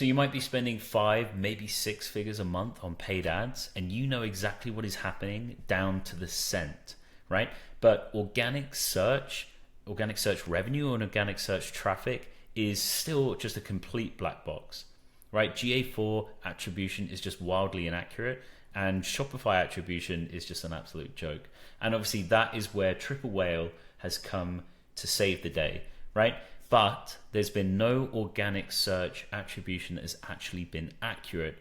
So you might be spending 5, maybe 6 figures a month on paid ads, and you know exactly what is happening down to the cent, right? But organic search revenue and organic search traffic is still just a complete black box, right? GA4 attribution is just wildly inaccurate, and Shopify attribution is just an absolute joke. And obviously that is where Triple Whale has come to save the day, right? But there's been no organic search attribution that has actually been accurate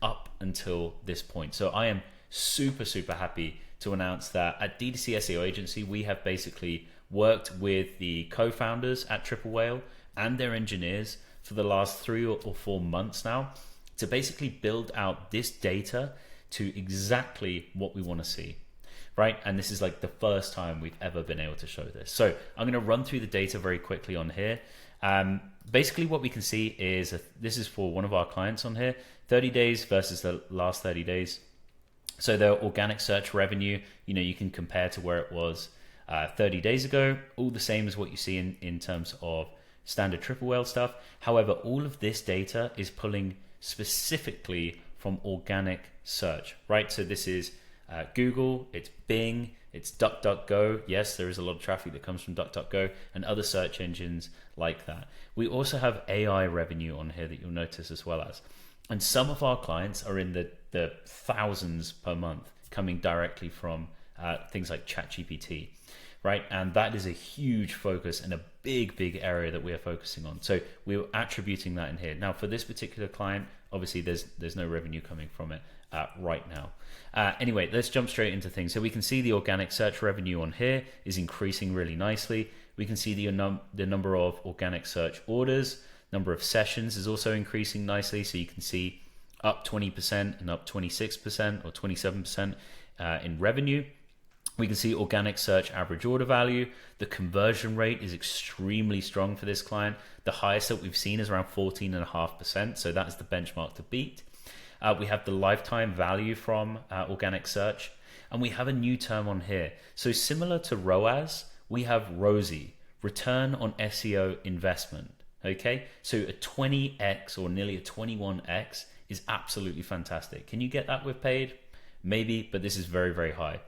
up until this point. So I am super, super happy to announce that at DTC SEO Agency, we have basically worked with the co-founders at Triple Whale and their engineers for the last 3 or 4 months now to basically build out this data to exactly what we want to see, right? And this is like the first time we've ever been able to show this. So I'm going to run through the data very quickly on here. Basically what we can see is, this is for one of our clients on here, 30 days versus the last 30 days. So their organic search revenue, you can compare to where it was 30 days ago, all the same as what you see in terms of standard Triple Whale stuff. However, all of this data is pulling specifically from organic search, right? So this is Google, it's Bing, it's DuckDuckGo. Yes, there is a lot of traffic that comes from DuckDuckGo and other search engines like that. We also have AI revenue on here that you'll notice as well as. And some of our clients are in the thousands per month coming directly from things like ChatGPT, right? And that is a huge focus and a big, big area that we are focusing on. So we're attributing that in here. Now for this particular client, obviously there's no revenue coming from it right now. Anyway, let's jump straight into things. So we can see the organic search revenue on here is increasing really nicely. We can see the number of organic search orders, number of sessions is also increasing nicely. So you can see up 20% and up 26% or 27% in revenue. We can see organic search average order value. The conversion rate is extremely strong for this client. The highest that we've seen is around 14.5%. So that's the benchmark to beat. We have the lifetime value from organic search, and we have a new term on here. So similar to ROAS, we have ROSI, return on SEO investment. Okay, so a 20x or nearly a 21x is absolutely fantastic. Can you get that with paid? Maybe, but this is very, very high.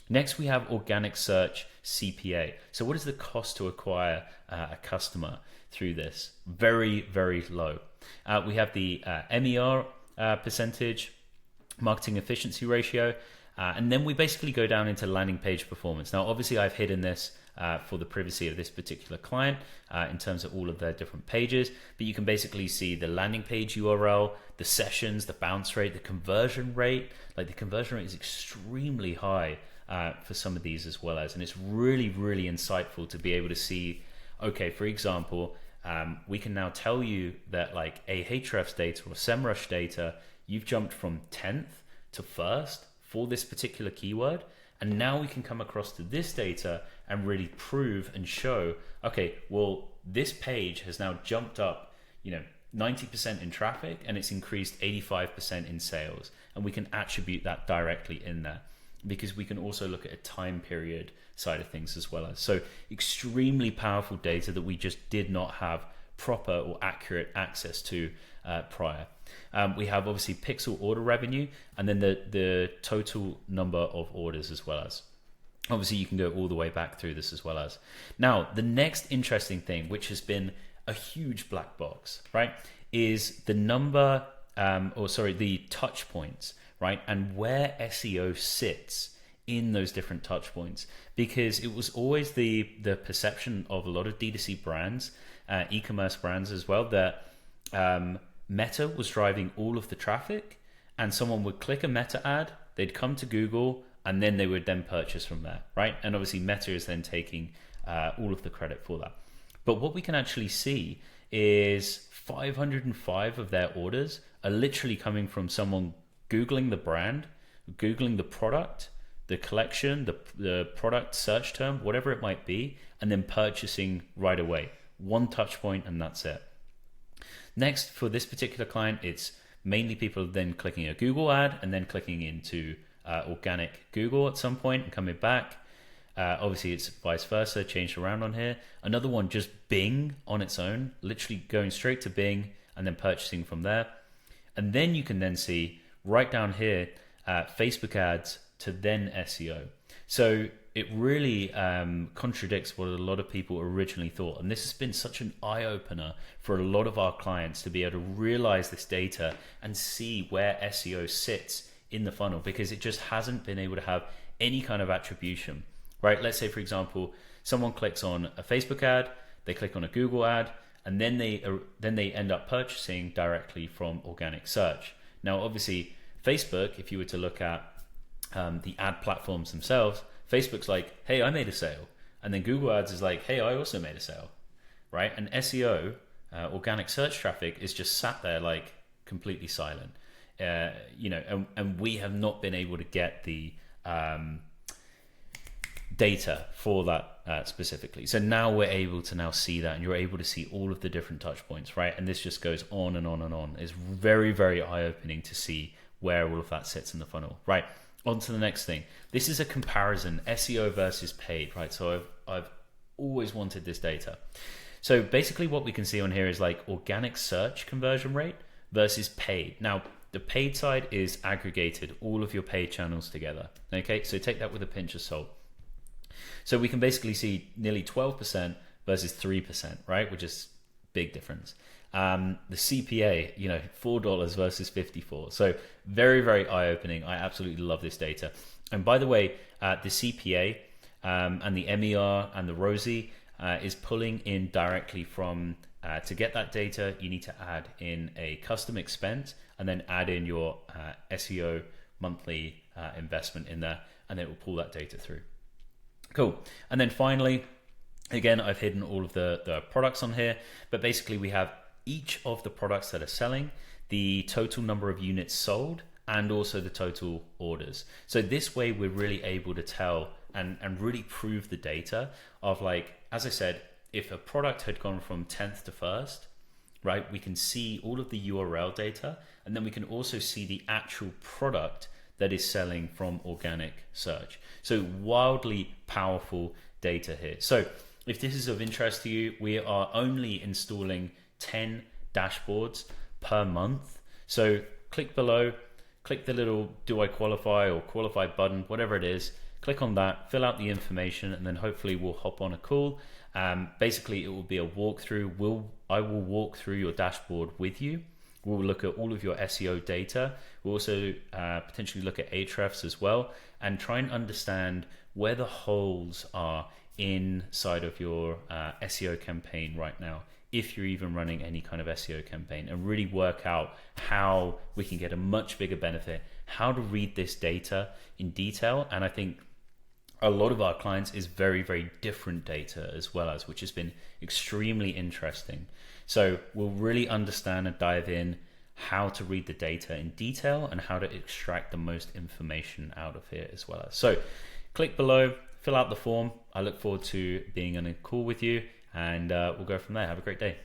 Next, we have organic search CPA. So what is the cost to acquire a customer through this? Very, very low. We have the MER percentage, marketing efficiency ratio, and then we basically go down into landing page performance. Now, obviously, I've hidden this for the privacy of this particular client in terms of all of their different pages, but you can basically see the landing page URL, the sessions, the bounce rate, the conversion rate. Like the conversion rate is extremely high for some of these as well as, and it's really, really insightful to be able to see, okay, for example, we can now tell you that like Ahrefs data or SEMrush data, you've jumped from 10th to 1st for this particular keyword. And now we can come across to this data and really prove and show, okay, well, this page has now jumped up, 90% in traffic, and it's increased 85% in sales. And we can attribute that directly in there, because we can also look at a time period side of things as well as. So extremely powerful data that we just did not have proper or accurate access to prior. We have obviously pixel order revenue, and then the total number of orders as well as. Obviously you can go all the way back through this as well as. Now, the next interesting thing, which has been a huge black box, right, is the number, the touch points, right? And where SEO sits in those different touch points, because it was always the perception of a lot of D2C brands, e-commerce brands as well, that Meta was driving all of the traffic, and someone would click a Meta ad, they'd come to Google, and then they would then purchase from there, right? And obviously Meta is then taking all of the credit for that. But what we can actually see is 505 of their orders are literally coming from someone Googling the brand, Googling the product, the collection, the product search term, whatever it might be, and then purchasing right away. One touch point and that's it. Next, for this particular client, it's mainly people then clicking a Google ad and then clicking into organic Google at some point and coming back. Obviously, it's vice versa, changed around on here. Another one, just Bing on its own, literally going straight to Bing and then purchasing from there. And then you can then see right down here, Facebook ads to then SEO. So it really contradicts what a lot of people originally thought. And this has been such an eye-opener for a lot of our clients to be able to realize this data and see where SEO sits in the funnel, because it just hasn't been able to have any kind of attribution, right? Let's say, for example, someone clicks on a Facebook ad, they click on a Google ad, and then they end up purchasing directly from organic search. Now, obviously, Facebook, if you were to look at the ad platforms themselves, Facebook's like, hey, I made a sale. And then Google Ads is like, hey, I also made a sale, right? And SEO, organic search traffic, is just sat there like completely silent. And we have not been able to get the data for that specifically. So now we're able to now see that, and you're able to see all of the different touch points, right? And this just goes on and on and on. It's very, very eye-opening to see where all of that sits in the funnel, right? On to the next thing. This is a comparison, SEO versus paid, right? So I've always wanted this data. So basically what we can see on here is like organic search conversion rate versus paid. Now, the paid side is aggregated, all of your paid channels together. Okay, so take that with a pinch of salt. So we can basically see nearly 12% versus 3%, right? Which is big difference. The CPA, $4 versus 54. So very, very eye-opening. I absolutely love this data. And by the way, the CPA and the MER and the ROSI is pulling in directly from, to get that data, you need to add in a custom expense and then add in your SEO monthly investment in there, and then it will pull that data through. Cool. And then finally, again, I've hidden all of the products on here, but basically we have each of the products that are selling, the total number of units sold, and also the total orders. So this way we're really able to tell and really prove the data of, like, as I said, if a product had gone from 10th to 1st, right, we can see all of the URL data, and then we can also see the actual product that is selling from organic search. So wildly powerful data here. So if this is of interest to you, we are only installing 10 dashboards per month. So click below, click the little do I qualify or qualify button, whatever it is, click on that, fill out the information, and then hopefully we'll hop on a call. Basically it will be a walkthrough. I will walk through your dashboard with you. We'll look at all of your SEO data. We'll also potentially look at Ahrefs as well, and try and understand where the holes are inside of your SEO campaign right now, if you're even running any kind of SEO campaign, and really work out how we can get a much bigger benefit, how to read this data in detail. And I think a lot of our clients is very, very different data as well, as which has been extremely interesting. So we'll really understand and dive in how to read the data in detail and how to extract the most information out of here as well. So click below, fill out the form. I look forward to being on a call with you, and we'll go from there. Have a great day.